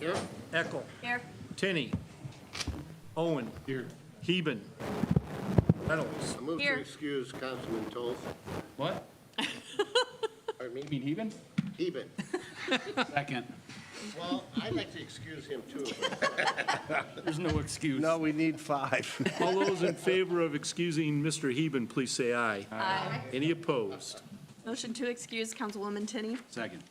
Here. Eckel. Here. Tinney. Owen. Here. Heben. Reynolds. I move Here. to excuse Councilman Toth. What? Pardon me? You mean Heben? Heben. Second. Well, I'd like to excuse him too. There's no excuse. No, we need 5. All those in favor of excusing Mr. Heben, please say aye. Aye. Any opposed? Motion to excuse Councilwoman Tinney. Second.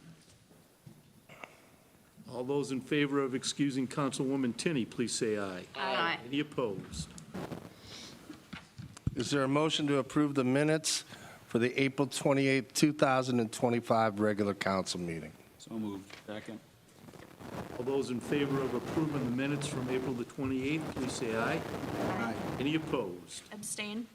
All those in favor of excusing Councilwoman Tinney, please say aye. Aye. Any opposed? Is there a motion to approve the minutes for the April 28, 2025 regular council meeting? So moved. Second. All those in favor of approving the minutes from April the 28th, please say aye. Aye. Any opposed? Abstain.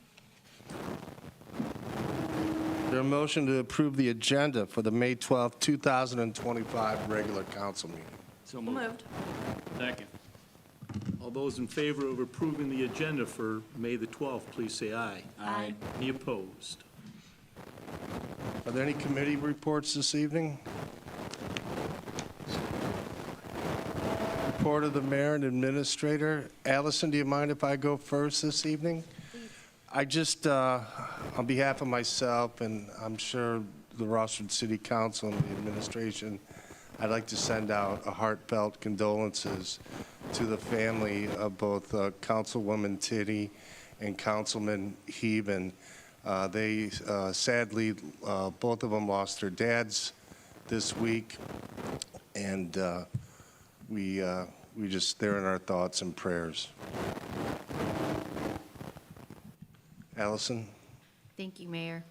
Is there a motion to approve the agenda for the May 12, 2025 regular council meeting? So Moved. Second. All those in favor of approving the agenda for May the 12th, please say aye. Aye. Any opposed? Are there any committee reports this evening? Report of the mayor and administrator. Allison, do you mind if I go first this evening? I just, on behalf of myself and I'm sure the Rossford City Council and the administration, I'd like to send out a heartfelt condolences to the family of both Councilwoman Tinney and Councilman Heben. They sadly, both of them lost their dads this week, and we just, they're in our thoughts and prayers. Allison? Thank you, Mayor.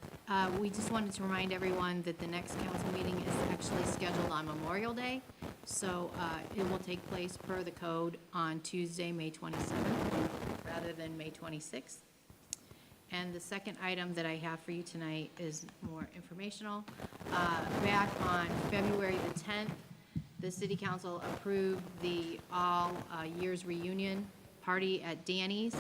We just wanted to remind everyone that the next council meeting is actually scheduled on Memorial Day, so it will take place per the code on Tuesday, May 27th, rather than May 26th. And the second item that I have for you tonight is more informational. Back on February the 10th, the City Council approved the all-years reunion party at Danny's,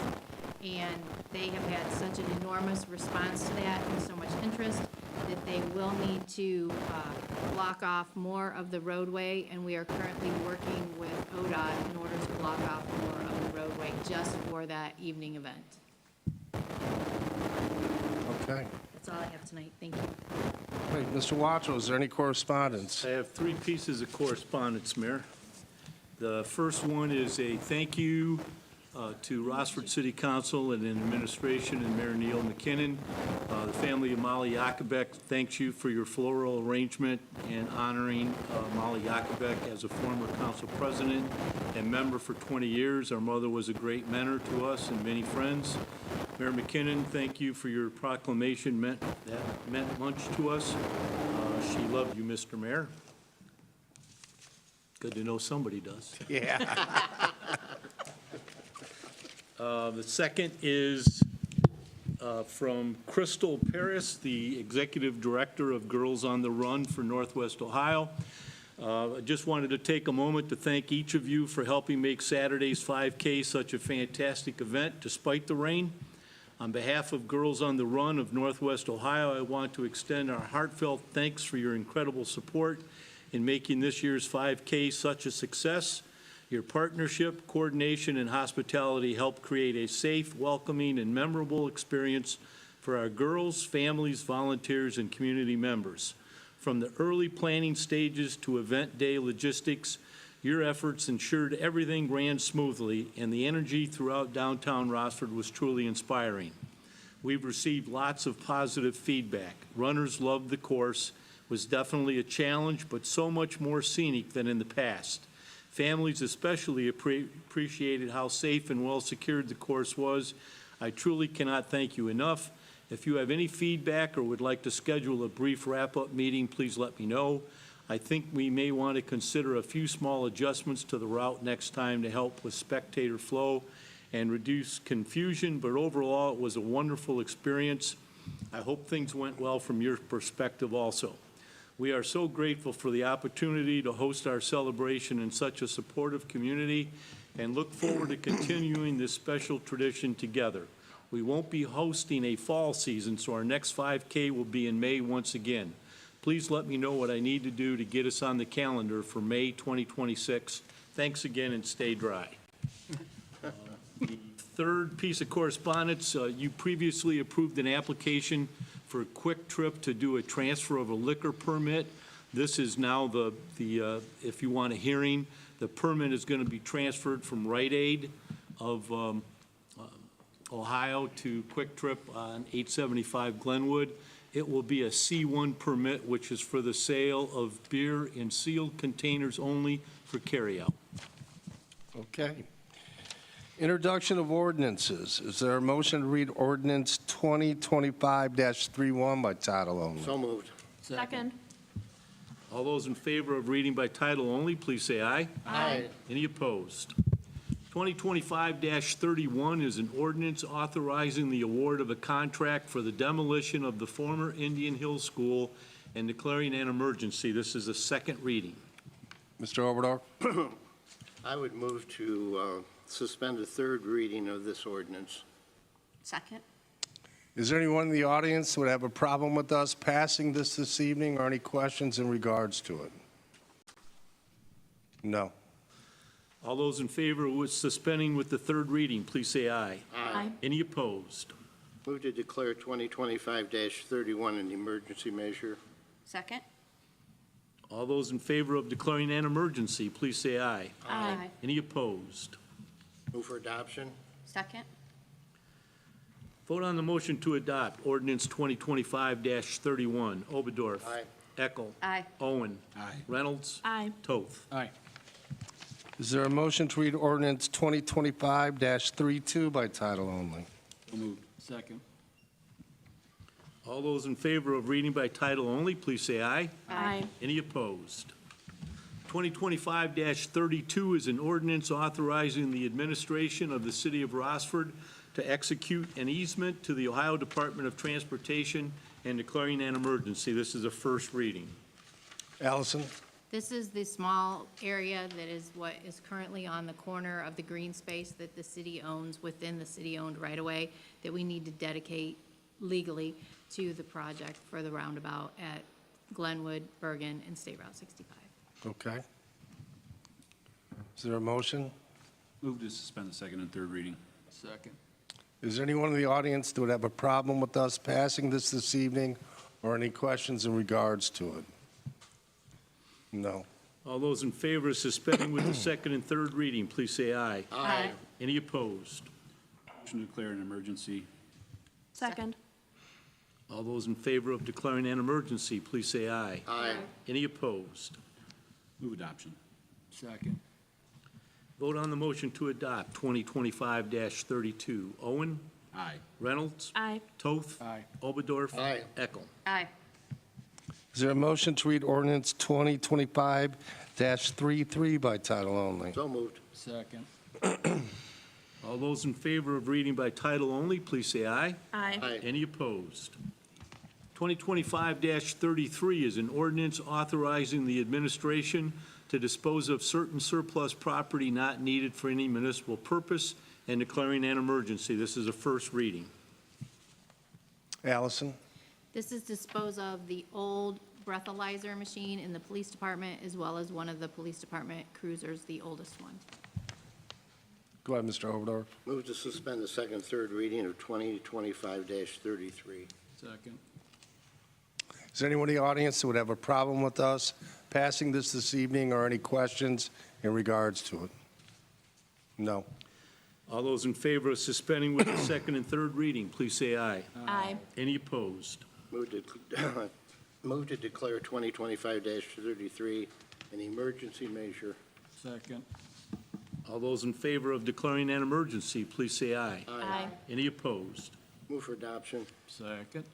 and they have had such an enormous response to that and so much interest that they will need to block off more of the roadway, and we are currently working with ODOT in order to block off more of the roadway just for that evening event. Okay. That's all I have tonight. Thank you. Great. Mr. Watchell, is there any correspondence? I have 3 pieces of correspondence, Mayor. The first one is a thank you to Rossford City Council and administration and Mayor Neil McKinnon. The family of Molly Yakubek thanks you for your floral arrangement and honoring Molly Yakubek as a former council president and member for 20 years. Our mother was a great mentor to us and many friends. Mayor McKinnon, thank you for your proclamation. That meant much to us. She loved you, Mr. Mayor. Good to know somebody does. Yeah. The second is from Crystal Paris, the Executive Director of Girls on the Run for Northwest Ohio. I just wanted to take a moment to thank each of you for helping make Saturday's 5K such a fantastic event despite the rain. On behalf of Girls on the Run of Northwest Ohio, I want to extend our heartfelt thanks for your incredible support in making this year's 5K such a success. Your partnership, coordination, and hospitality help create a safe, welcoming, and memorable experience for our girls, families, volunteers, and community members. From the early planning stages to event day logistics, your efforts ensured everything ran smoothly, and the energy throughout downtown Rossford was truly inspiring. We've received lots of positive feedback. Runners loved the course. It was definitely a challenge, but so much more scenic than in the past. Families especially appreciated how safe and well secured the course was. I truly cannot thank you enough. If you have any feedback or would like to schedule a brief wrap-up meeting, please let me know. I think we may want to consider a few small adjustments to the route next time to help with spectator flow and reduce confusion, but overall it was a wonderful experience. I hope things went well from your perspective also. We are so grateful for the opportunity to host our celebration in such a supportive community and look forward to continuing this special tradition together. We won't be hosting a fall season, so our next 5K will be in May once again. Please let me know what I need to do to get us on the calendar for May 2026. Thanks again and stay dry. The third piece of correspondence, you previously approved an application for a Quick Trip to do a transfer of a liquor permit. This is now if you want a hearing, the permit is going to be transferred from Rite Aid of Ohio to Quick Trip on 875 Glenwood. It will be a C1 permit, which is for the sale of beer in sealed containers only for carryout. Okay. Introduction of ordinances. Is there a motion to read ordinance 2025-31 by title only? So moved. Second. All those in favor of reading by title only, please say aye. Aye. Any opposed? 2025-31 is an ordinance authorizing the award of a contract for the demolition of the former Indian Hill School and declaring an emergency. This is a second reading. Mr. Oberdorf? I would move to suspend the third reading of this ordinance. Second. Is there anyone in the audience who would have a problem with us passing this evening, or any questions in regards to it? No. All those in favor of suspending with the third reading, please say aye. Aye. Any opposed? Move to declare 2025-31 an emergency measure. Second. All those in favor of declaring an emergency, please say aye. Aye. Any opposed? Move for adoption. Second. Vote on the motion to adopt ordinance 2025-31. Oberdorf. Aye. Eckel. Aye. Owen. Aye. Reynolds. Aye. Toth. Aye. Is there a motion to read ordinance 2025-32 by title only? So moved. Second. All those in favor of reading by title only, please say aye. Aye. Any opposed? 2025-32 is an ordinance authorizing the administration of the city of Rossford to execute an easement to the Ohio Department of Transportation and declaring an emergency. This is a first reading. Allison? This is the small area that is what is currently on the corner of the green space that the city owns within the city-owned right-of-way that we need to dedicate legally to the project for the roundabout at Glenwood, Bergen, and State Route 65. Okay. Is there a motion? Move to suspend the second and third reading. Second. Is there anyone in the audience that would have a problem with us passing this evening, or any questions in regards to it? No. All those in favor of suspending with the second and third reading, please say aye. Aye. Any opposed? Motion to declare an emergency. Second. All those in favor of declaring an emergency, please say aye. Aye. Any opposed? Move adoption. Second. Vote on the motion to adopt 2025-32. Owen? Aye. Reynolds? Aye. Toth? Aye. Oberdorf? Aye. Eckel? Aye. Is there a motion to read ordinance 2025-33 by title only? So moved. Second. All those in favor of reading by title only, please say aye. Aye. Aye. Any opposed? 2025-33 is an ordinance authorizing the administration to dispose of certain surplus property not needed for any municipal purpose and declaring an emergency. This is a first reading. Allison? This is dispose of the old breathalyzer machine in the police department, as well as one of the police department cruisers, the oldest one. Go ahead, Mr. Oberdorf. Move to suspend the second, third reading of 2025-33. Second. Is there anyone in the audience that would have a problem with us passing this evening, or any questions in regards to it? No. All those in favor of suspending with the second and third reading, please say aye. Aye. Any opposed? Move to declare 2025-33 an emergency measure. Second. All those in favor of declaring an emergency, please say aye. Aye. Any opposed? Move for adoption. Second.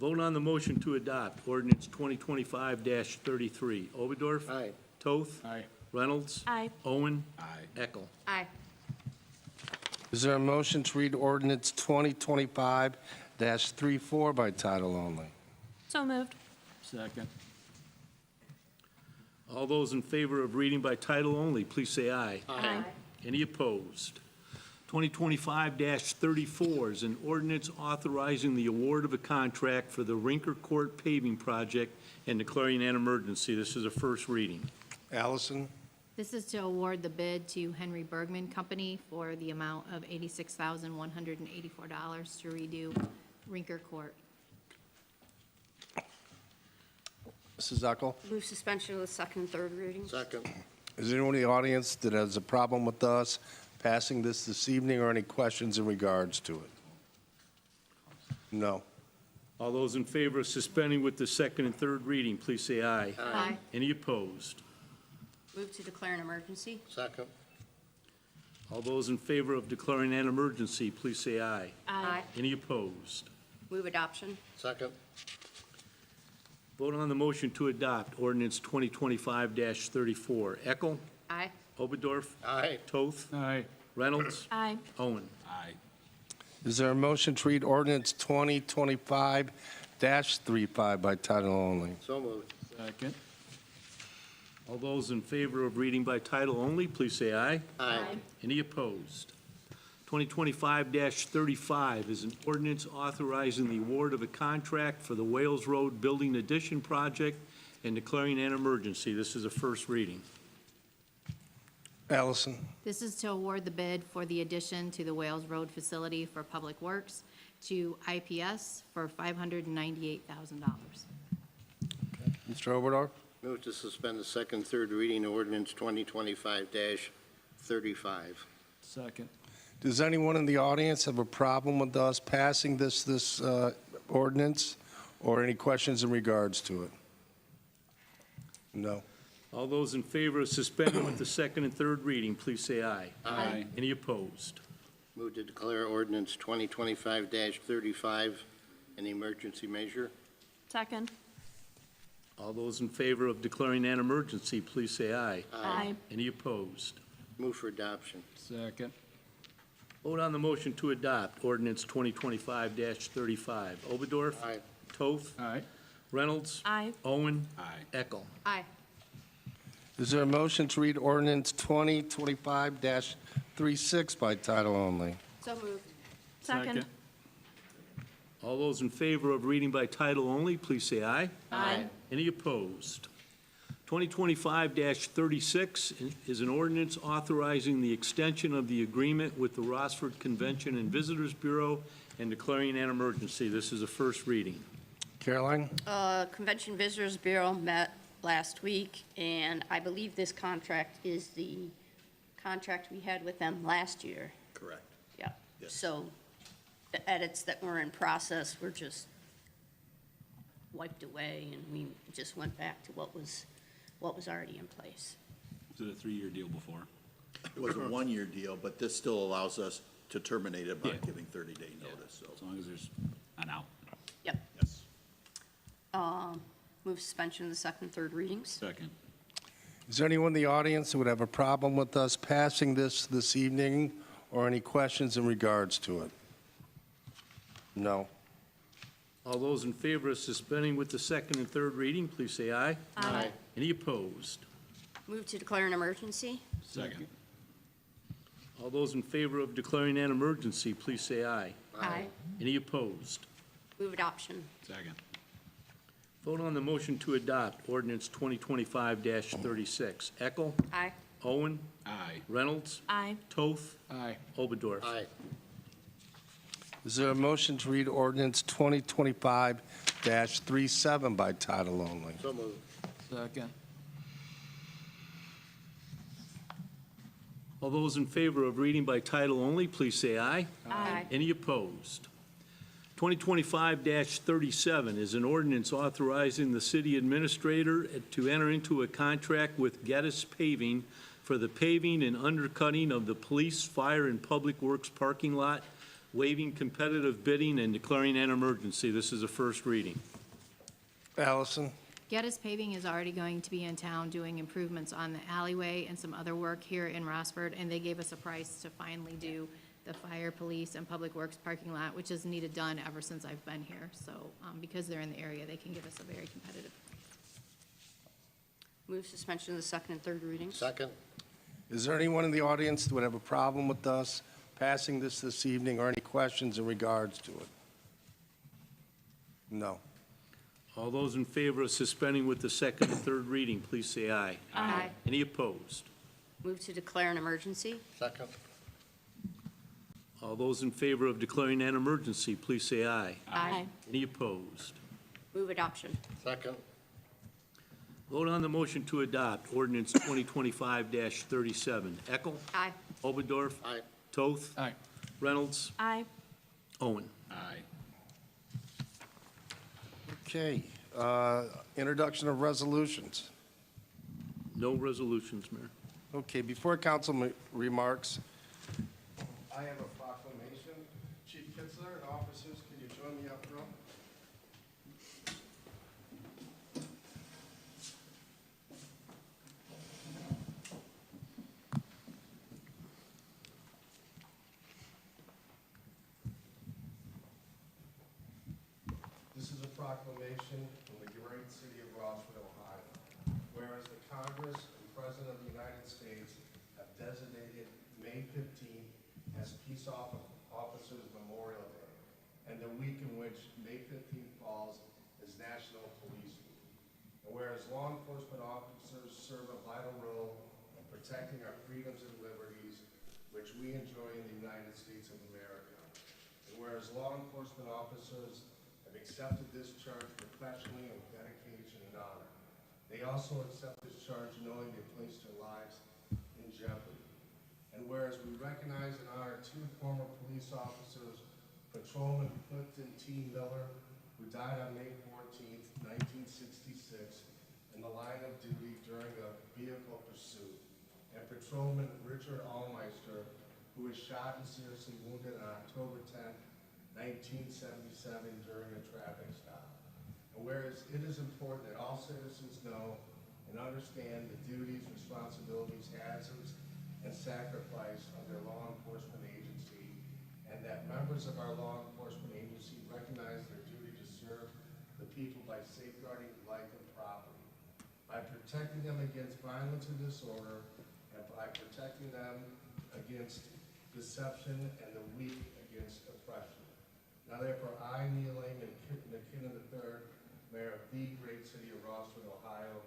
Vote on the motion to adopt ordinance 2025-33. Oberdorf? Aye. Toth? Aye. Reynolds? Aye. Owen? Aye. Eckel? Aye. Is there a motion to read ordinance 2025-34 by title only? So moved. Second. All those in favor of reading by title only, please say aye. Aye. Any opposed? 2025-34 is an ordinance authorizing the award of a contract for the Rinker Court paving project and declaring an emergency. This is a first reading. Allison? This is to award the bid to Henry Bergman Company for the amount of $86,184 to redo Rinker Court. Mrs. Eckel? Move suspension of the second and third readings. Second. Is there anyone in the audience that has a problem with us passing this evening, or any questions in regards to it? No. All those in favor of suspending with the second and third reading, please say aye. Aye. Any opposed? Move to declare an emergency. Second. All those in favor of declaring an emergency, please say aye. Aye. Any opposed? Move adoption. Second. Vote on the motion to adopt ordinance 2025-34. Eckel? Aye. Oberdorf? Aye. Toth? Aye. Reynolds? Aye. Owen? Aye. Is there a motion to read ordinance 2025-35 by title only? So moved. Second. All those in favor of reading by title only, please say aye. Aye. Any opposed? 2025-35 is an ordinance authorizing the award of a contract for the Wales Road Building Addition Project and declaring an emergency. This is a first reading. Allison? This is to award the bid for the addition to the Wales Road facility for Public Works to IPS for $598,000. Mr. Oberdorf? Move to suspend the second, and third reading of ordinance 2025-35. Second. Does anyone in the audience have a problem with us passing this ordinance, or any questions in regards to it? No. All those in favor of suspending with the second and third reading, please say aye. Aye. Any opposed? Move to declare ordinance 2025-35 an emergency measure. Second. All those in favor of declaring an emergency, please say aye. Aye. Any opposed? Move for adoption. Second. Vote on the motion to adopt ordinance 2025-35. Oberdorf? Aye. Toth? Aye. Reynolds? Aye. Owen? Aye. Eckel? Aye. Is there a motion to read ordinance 2025-36 by title only? So moved. Second. All those in favor of reading by title only, please say aye. Aye. Any opposed? 2025-36 is an ordinance authorizing the extension of the agreement with the Rossford Convention and Visitors Bureau and declaring an emergency. This is a first reading. Caroline? Convention Visitors Bureau met last week, and I believe this contract is the contract we had with them last year. Correct. Yeah. Yes. So the edits that were in process were just wiped away, and we just went back to what was already in place. Was it a 3-year deal before? It was a one-year deal, but this still allows us to terminate it by Yeah. giving 30-day notice, so, As long as there's an out. Yep. yes. Move suspension of the second and third readings. Second. Is there anyone in the audience who would have a problem with us passing this evening, or any questions in regards to it? No. All those in favor of suspending with the second and third reading, please say aye. Aye. Any opposed? Move to declare an emergency. Second. All those in favor of declaring an emergency, please say aye. Aye. Any opposed? Move adoption. Second. Vote on the motion to adopt ordinance 2025-36. Eckel? Aye. Owen? Aye. Reynolds? Aye. Toth? Aye. Oberdorf? Aye. Is there a motion to read ordinance 2025-37 by title only? So moved. Second. All those in favor of reading by title only, please say aye. Aye. Any opposed? 2025-37 is an ordinance authorizing the city administrator to enter into a contract with Geddes Paving for the paving and undercutting of the police, fire, and public works parking lot, waiving competitive bidding and declaring an emergency. This is a first reading. Allison? Geddes Paving is already going to be in town doing improvements on the alleyway and some other work here in Rossford, and they gave us a price to finally do the fire, police, and public works parking lot, which has needed done ever since I've been here. So because they're in the area, they can give us a very competitive price. Move suspension of the second and third readings. Second. Is there anyone in the audience that would have a problem with us passing this evening, or any questions in regards to it? No. All those in favor of suspending with the second and third reading, please say aye. Aye. Any opposed? Move to declare an emergency. Second. All those in favor of declaring an emergency, please say aye. Aye. Any opposed? Move adoption. Second. Vote on the motion to adopt ordinance 2025-37. Eckel? Aye. Oberdorf? Aye. Toth? Aye. Reynolds? Aye. Owen? Aye. Okay, introduction of resolutions. No resolutions, Mayor. Okay, before council remarks, I have a proclamation. Chief Kitzler and officers, can you join me up front? This is a proclamation from the great city of Rossford, Ohio. Whereas the Congress and President of the United States have designated May 15th as Peace Officers Memorial Day, and the week in which May 15th falls is National Police Week. And whereas law enforcement officers serve a vital role in protecting our freedoms and liberties, which we enjoy in the United States of America. And whereas law enforcement officers have accepted this charge professionally and with dedication and honor. They also accept this charge knowing they place their lives in jeopardy. And whereas we recognize and honor two former police officers, Patrolman Clifton T. Miller, who died on May 14th, 1966, in the line of duty during a vehicle pursuit, and Patrolman Richard Allmeister, who was shot and seriously wounded on October 10th, 1977 during a traffic stop. And whereas it is important that all citizens know and understand the duties, responsibilities, hazards, and sacrifice of their law enforcement agency, and that members of our law enforcement agency recognize their duty to serve the people by safeguarding life and property, by protecting them against violence and disorder, and by protecting them against deception and the weak against oppression. Now therefore, I, Neil A. McKinnon III, Mayor of the great city of Rossford, Ohio,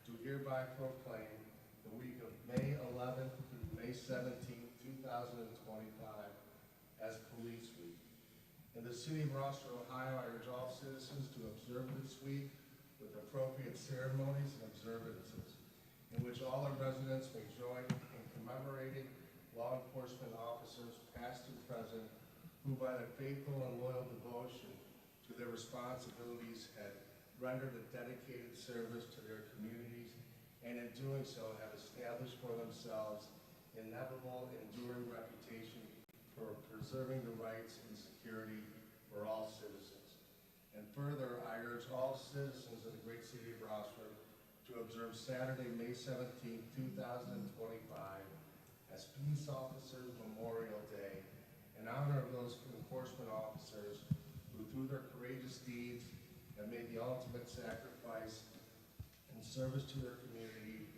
do hereby proclaim the week of May 11th through May 17th, 2025 as Police Week. In the city of Rossford, Ohio, I urge all citizens to observe this week with appropriate ceremonies and observances, in which all our residents may join in commemorating law enforcement officers, past and present, who by their faithful and loyal devotion to their responsibilities had rendered a dedicated service to their communities, and in doing so have established for themselves inevitable, enduring reputation for preserving the rights and security for all citizens. And further, I urge all citizens of the great city of Rossford to observe Saturday, May 17th, 2025 as Peace Officers Memorial Day in honor of those enforcement officers who through their courageous deeds have made the ultimate sacrifice in service to their community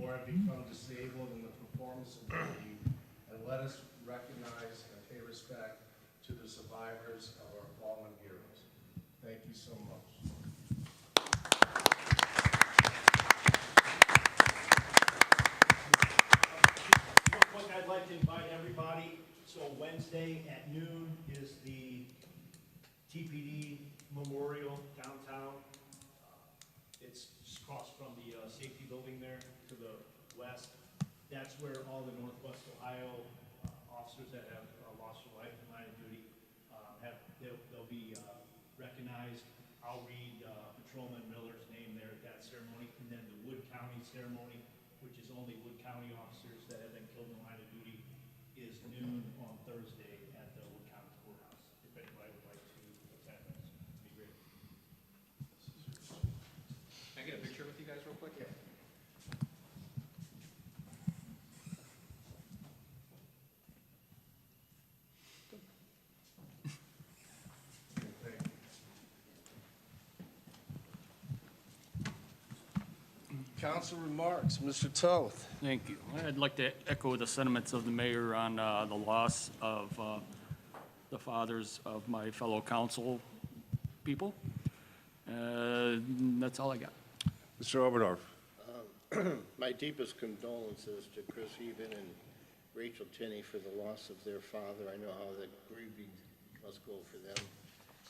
or have become disabled in the performance of duty, and let us recognize and pay respect to the survivors of our fallen heroes. Thank you so much. Real quick, I'd like to invite everybody, so Wednesday at noon is the TPD Memorial downtown. It's just across from the safety building there to the west. That's where all the Northwest Ohio officers that have lost their life in line of duty they'll be recognized. I'll read Patrolman Miller's name there at that ceremony, and then the Wood County ceremony, which is only Wood County officers that have been killed in line of duty, is noon on Thursday at the Wood County Courthouse. If anybody would like to attend, that'd be great. Can I get a picture with you guys real quick? Yeah. Council remarks, Mr. Toth. Thank you. I'd like to echo the sentiments of the mayor on the loss of the fathers of my fellow council people. That's all I got. Mr. Oberdorf. My deepest condolences to Chris Eben and Rachel Tinney for the loss of their father. I know how the grieving must go for them.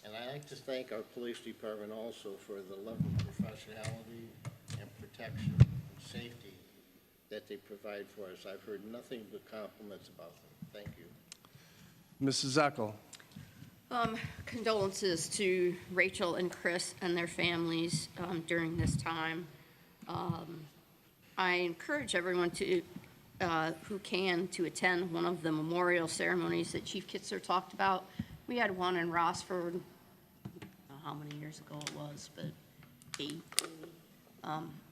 And I'd like to thank our police department also for the level of professionality and protection and safety that they provide for us. I've heard nothing but compliments about them. Thank you. Mrs. Eckel. Condolences to Rachel and Chris and their families during this time. I encourage everyone to, who can, to attend one of the memorial ceremonies that Chief Kitzler talked about. We had one in Rossford, I don't know how many years ago it was, but 8.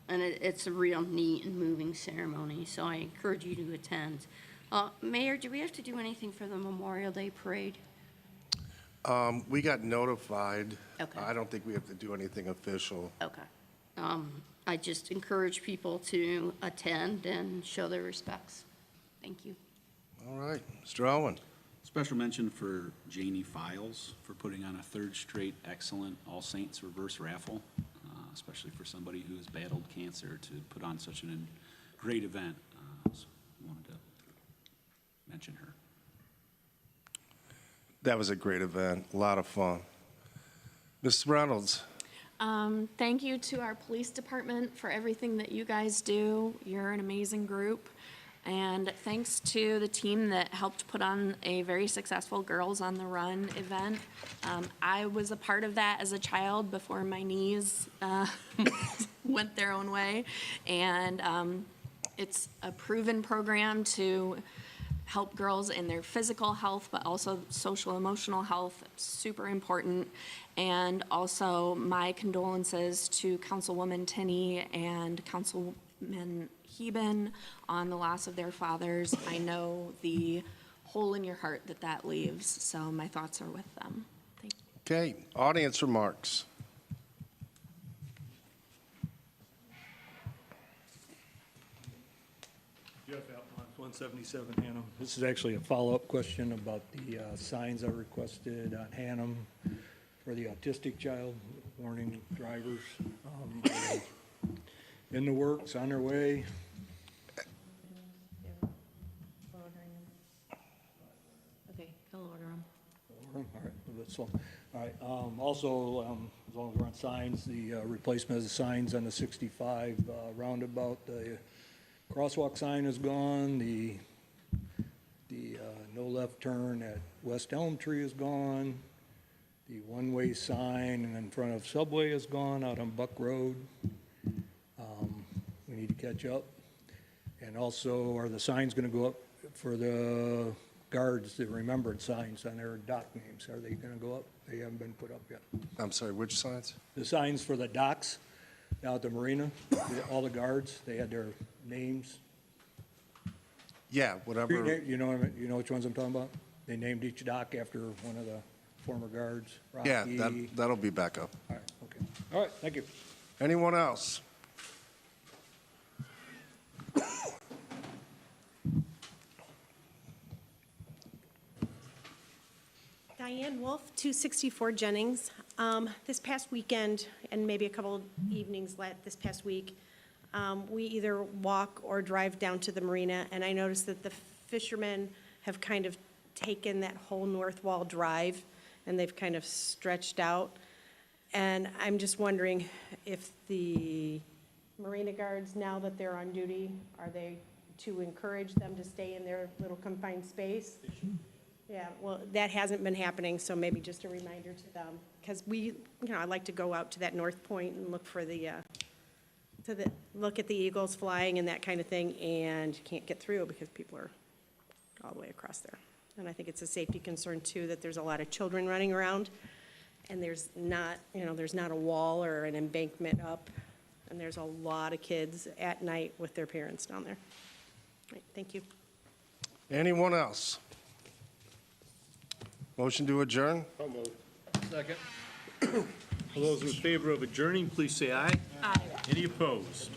And it's a real neat and moving ceremony, so I encourage you to attend. Mayor, do we have to do anything for the Memorial Day Parade? We got notified. Okay. I don't think we have to do anything official. Okay. I just encourage people to attend and show their respects. Thank you. All right, Mr. Owen. Special mention for Janie Files for putting on a third straight excellent All Saints reverse raffle, especially for somebody who has battled cancer to put on such a great event. So I wanted to mention her. That was a great event, a lot of fun. Mrs. Reynolds. Thank you to our police department for everything that you guys do. You're an amazing group. And thanks to the team that helped put on a very successful Girls on the Run event. I was a part of that as a child before my knees went their own way. And it's a proven program to help girls in their physical health, but also social emotional health, super important. And also my condolences to Councilwoman Tinney and Councilman Heben on the loss of their fathers. I know the hole in your heart that that leaves, so my thoughts are with them. Thank you. Okay, audience remarks. Jeff Outlaw, 177 Hannum. This is actually a follow-up question about the signs I requested on Hannum for the autistic child, warning drivers. In the works, on their way. Okay, he'll order them. All right, that's all. All right, also, as long as we're on signs, the replacement of the signs on the 65 roundabout, the crosswalk sign is gone, the no left turn at West Elm Tree is gone, the one-way sign in front of Subway is gone out on Buck Road. We need to catch up. And also, are the signs going to go up for the guards, the remembered signs on their dock names? Are they going to go up? They haven't been put up yet. I'm sorry, which signs? The signs for the docks down at the marina, all the guards, they had their names. Yeah, whatever. You know which ones I'm talking about? They named each dock after one of the former guards. Yeah, Rocky. that'll be back up. All right, okay. All right, thank you. Anyone else? Diane Wolf, 264 Jennings. This past weekend, and maybe a couple evenings this past week, we either walk or drive down to the marina, and I noticed that the fishermen have kind of taken that whole North Wall Drive, and they've kind of stretched out. And I'm just wondering if the marina guards, now that they're on duty, are they to encourage them to stay in their little confined space? Yeah, well, that hasn't been happening, so maybe just a reminder to them. Because I like to go out to that North Point and look for look at the eagles flying and that kind of thing, and you can't get through because people are all the way across there. And I think it's a safety concern too, that there's a lot of children running around, and there's not a wall or an embankment up, and there's a lot of kids at night with their parents down there. Right, thank you. Anyone else? Motion to adjourn? So moved. Second. All those in favor of adjourning, please say aye. Aye. Any opposed?